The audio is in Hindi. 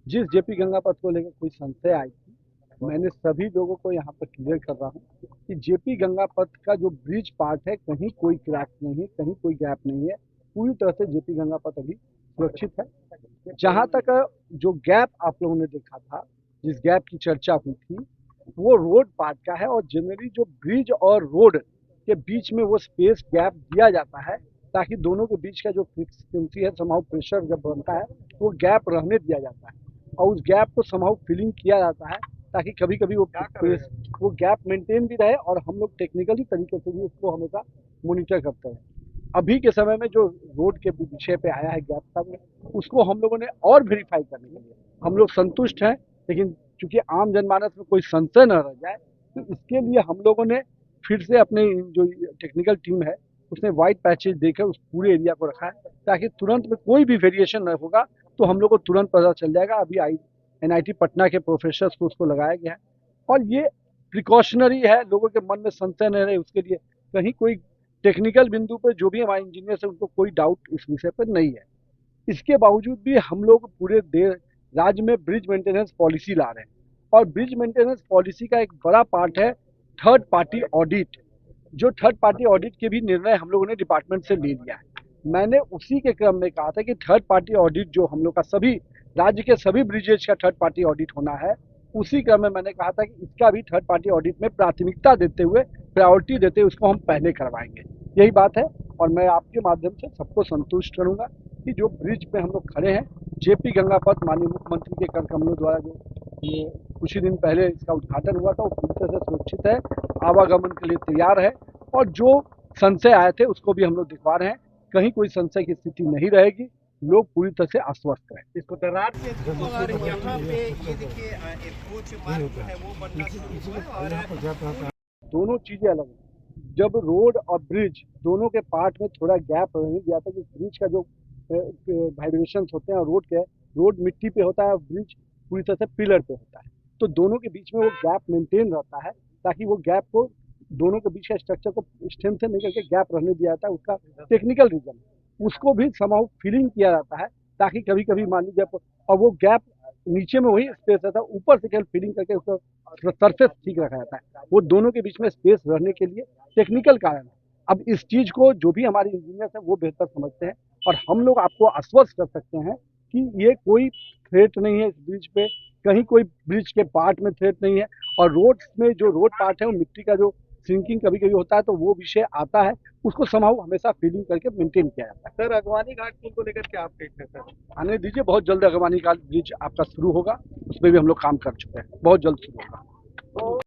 जिस जेपी गंगा पथ को लेकर कोई संशय आई थी, मैंने सभी लोगों को यहाँ पर क्लियर कर रहा हूँ कि जेपी गंगा पथ का जो ब्रिज पार्ट है, कहीं कोई क्रैक नहीं है, कहीं कोई गैप नहीं है। पूरी तरह से जेपी गंगा पथ अभी सुरक्षित है। जहाँ तक जो गैप आप लोगों ने देखा था, जिस गैप की चर्चा हुई थी, वो रोड पार्ट का है। और जनरली जो ब्रिज और रोड के बीच में वो स्पेस गैप दिया जाता है, ताकि दोनों के बीच का जो फ्रिक्वेंसी है, समहाउ प्रेशर जब बनता है तो वो गैप रहने दिया जाता है और उस गैप को समहाउ फिलिंग किया जाता है, ताकि कभी कभी वो गैप मेंटेन भी रहे। और हम लोग टेक्निकली तरीके से भी उसको हमेशा मॉनिटर करते हैं। अभी के समय में जो रोड के विषय पे आया है गैप का, उसको हम लोगों ने और वेरीफाई करने के लिए हम लोग संतुष्ट हैं। लेकिन चूंकि आम जनमानस में कोई संशय न रह जाए, तो इसके लिए हम लोगों ने फिर से अपने जो टेक्निकल टीम है उसने व्हाइट पैचेज देकर उस पूरे एरिया को रखा है, ताकि तुरंत में कोई भी वेरिएशन न होगा तो हम लोग को तुरंत पता चल जाएगा। अभी NIT पटना के प्रोफेसर्स को उसको लगाया गया है और ये प्रिकॉशनरी है, लोगों के मन में संशय न रहे उसके लिए। कहीं कोई टेक्निकल बिंदु पर जो भी हमारे इंजीनियर्स हैं उनको कोई डाउट इस विषय पर नहीं है। इसके बावजूद भी हम लोग पूरे राज्य में ब्रिज मेंटेनेंस पॉलिसी ला रहे हैं और ब्रिज मेंटेनेंस पॉलिसी का एक बड़ा पार्ट है थर्ड पार्टी ऑडिट। जो थर्ड पार्टी ऑडिट के भी निर्णय हम लोगों ने डिपार्टमेंट से ले लिया है। मैंने उसी के क्रम में कहा था कि थर्ड पार्टी ऑडिट जो हम लोग का सभी राज्य के सभी ब्रिजेज का थर्ड पार्टी ऑडिट होना है, उसी क्रम में मैंने कहा था कि इसका भी थर्ड पार्टी ऑडिट में प्राथमिकता देते हुए, प्रायोरिटी देते हुए उसको हम पहले करवाएंगे। यही बात है और मैं आपके माध्यम से सबको संतुष्ट करूंगा कि जो ब्रिज पे हम लोग खड़े हैं, जेपी गंगा पथ, माननीय मुख्यमंत्री के कर कमलों द्वारा जो ये कुछ ही दिन पहले इसका उद्घाटन हुआ था, वो पूरी तरह से सुरक्षित है, आवागमन के लिए तैयार है। और जो संशय आए थे उसको भी हम लोग दिखवा रहे हैं, कहीं कोई संशय की स्थिति नहीं रहेगी, लोग पूरी तरह से आश्वस्त हैं। इसको दरार से यहाँ पे ये देखिए अप्रोच मार्ग जो है वो बनना शुरू हुआ है और दोनों चीजें अलग हैं। जब रोड और ब्रिज दोनों के पार्ट में थोड़ा गैप रहने दिया था कि ब्रिज का जो वाइब्रेशन होते हैं, रोड मिट्टी पे होता है और ब्रिज पूरी तरह से पिलर पे होता है, तो दोनों के बीच में वो गैप मेंटेन रहता है, ताकि वो गैप को, दोनों के बीच का स्ट्रक्चर को स्ट्रेंथ नहीं करके गैप रहने दिया जाता है। उसका टेक्निकल रीजन उसको भी समाउ फिलिंग किया जाता है, ताकि कभी कभी मान लीजिए और वो गैप नीचे में वही स्पेस रहता है, ऊपर से केवल फिलिंग करके उसका सरफेस ठीक रखा जाता है। वो दोनों के बीच में स्पेस रहने के लिए टेक्निकल कारण है। अब इस चीज को जो भी हमारे इंजीनियर्स हैं वो बेहतर समझते हैं और हम लोग आपको आश्वस्त कर सकते हैं कि ये कोई थ्रेट नहीं है इस ब्रिज पे, कहीं कोई ब्रिज के पार्ट में थ्रेट नहीं है। और रोड में जो रोड पार्ट है वो मिट्टी का जो सिंकिंग कभी कभी होता है तो वो विषय आता है, उसको समाउ हमेशा फीलिंग करके मेंटेन किया जाता है। सर अगवानी घाट पुल को लेकर क्या अपडेट है सर? आने दीजिए, बहुत जल्द अगवानी घाट ब्रिज आपका शुरू होगा, उसमें भी हम लोग काम कर चुके हैं, बहुत जल्द शुरू होगा।